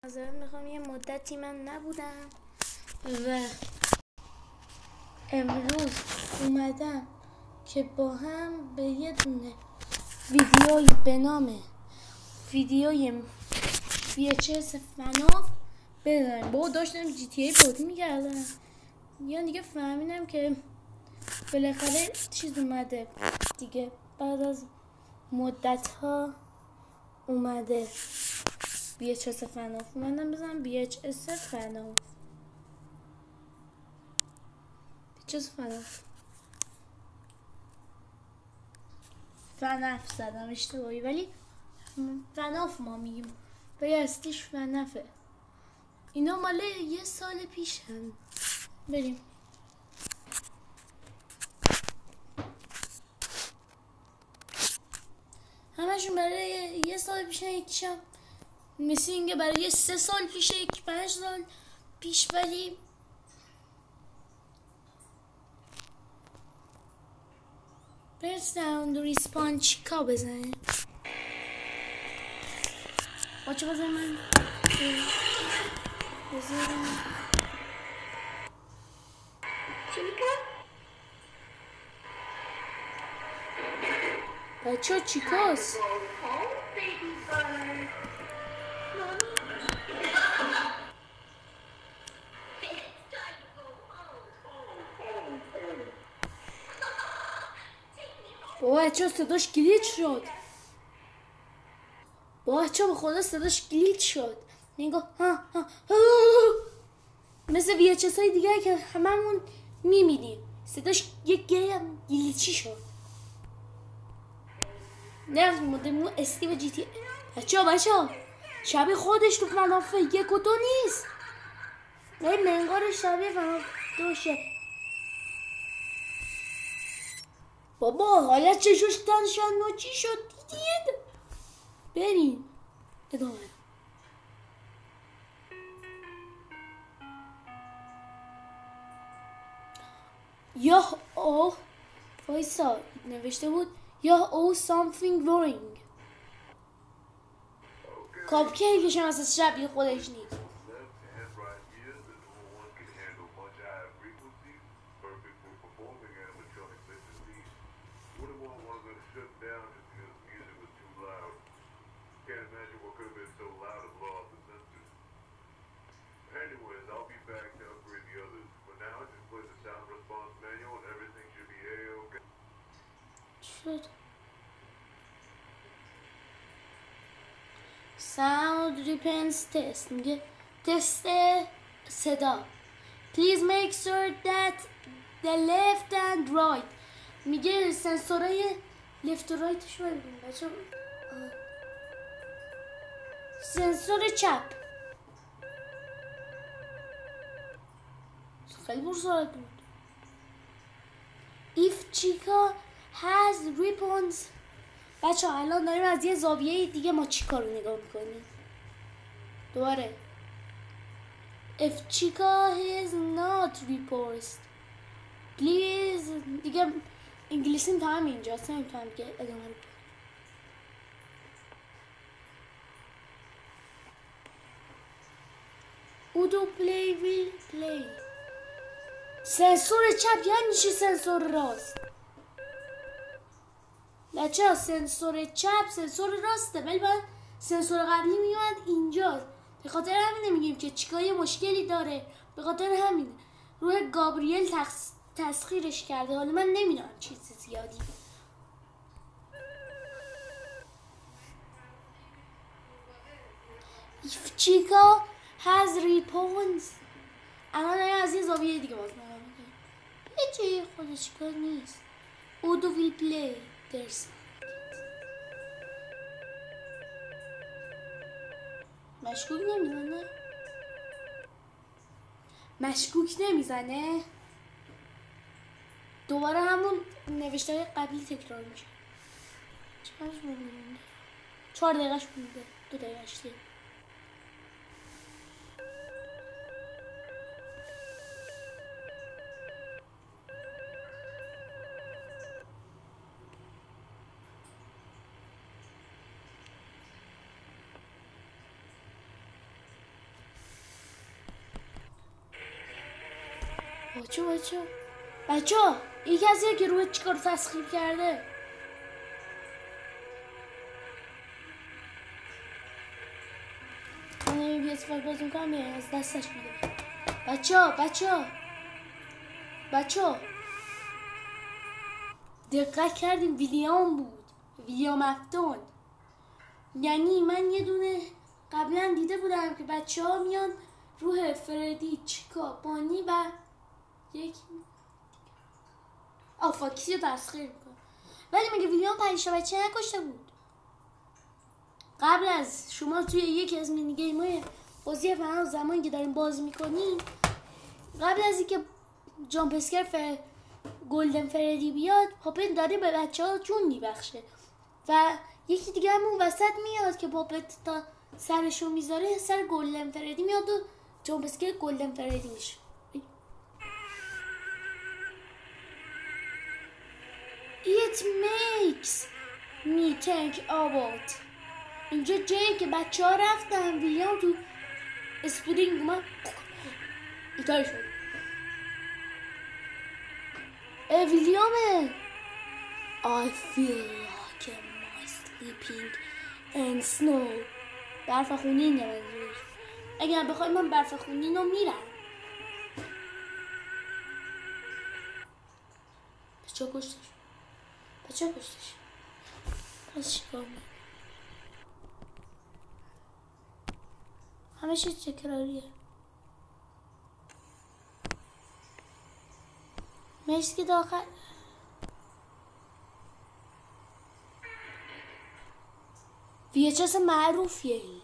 معذرت میخوام، یه مدتی من نبودم و امروز اومدم که با هم به یه دونه ویدیویی به نام ویدیوی VHS فناف بزنیم. با داشتم GTA بازی میکردم یا دیگه فهمیدم که بالاخره چیز اومده دیگه، بعد از مدت ها اومده VHS فناف. اومدم بزنم VHS فناف فناف زدم اشتباهی، ولی فناف ما میگیم ولی اصلیش فنافه. اینا مال یه سال پیش هم. بریم. همشون برای یه سال پیش، یکیشم مثل اینکه برای 3 سال پیش، یک 5 سال پیش. ولی بریم ساوند ریسپان چیکا بزنیم. بچه بزن من بزنیم بچه چیکاست؟ بچه صداش گلیچ شد. بچه به خدا صداش گلیچ شد. نگاه مثل VHS های دیگه که هممون میمیدیم، صداش یک گلیچی شد. نه مدمون استی و جی تی. بچه شبیه خودش تو فناف 1 و 2 نیست. نه منگارش شبیه فناف 2 شه. بابا حالا چشوش تنشن چی شد دیدید؟ بریم ادامه. یا وایسا نوشته بود یا something wrong. کاپکیکش هم از شبیه خودش نیست. Sound depends test. میگه تست صدا. Please make sure that the left and right. میگه سنسورای left و rightش رو ببین بچه. سنسور چپ خیلی برسالت بود. If Chica has ribbons. بچه الان داریم از یه زاویه دیگه ما چیکا رو نگاه میکنیم. دوباره If Chica has not reports please. دیگه انگلیسیم تا هم اینجاست، نمیتونم دیگه ادامه رو. اودو پلی ویل پلی. سنسور چپ یعنی چی سنسور راست؟ بچه سنسور چپ سنسور راسته، ولی باید سنسور قبلی میومد اینجا. به خاطر همینه میگیم که چیکار یه مشکلی داره. به خاطر همین روی گابریل تسخیرش کرده. حالا من نمیدونم چیز زیادی. If Chica has ribbons. الان از یه زاویه دیگه باز نگاه میکنیم. یه چیه خودش کار نیست. Udo will play درست. مشکوک نمیزنه. دوباره همون نوشته قبلی تکرار میشه. چقدر مونده؟ 4 دقیقهش مونده. 2 دقیقهش دیگه. بچه ها این کسیه که روی چیکار تسخیر کرده. من این PS5 باز میکنم از دستش میده. بچه ها دقت کردیم ویلیام بود، ویلیام افتون. یعنی من یه دونه قبلا دیده بودم که بچه ها میان روح فردی، چیکا، بانی و یک فاکسی رو تسخیر میکنه. ولی مگه ویلیام 5 بچه نکشته بود؟ قبل از شما توی یکی از مینی گیم های بازی فنان زمانی که داریم باز میکنیم، قبل از اینکه جامپ اسکر گلدن فردی بیاد، پاپت داره به بچه ها جون میبخشه و یکی دیگه همون وسط میاد که پاپت تا سرشو میذاره، سر گلدن فردی میاد و جامپ اسکر گلدن فردی میشه. It makes me think about. اینجا جایی که بچه ها رفتن، ویلیام تو اسپرینگ اومد ایتایی شد. ویلیامه. I feel like I'm sleeping in snow. برف خونین منظورش. اگر بخوای من برف خونین رو میرم. بچه کشتش. پس چیکار میکنم؟ همه چیز تکراریه. مرسی که داخل VHS معروفیه این.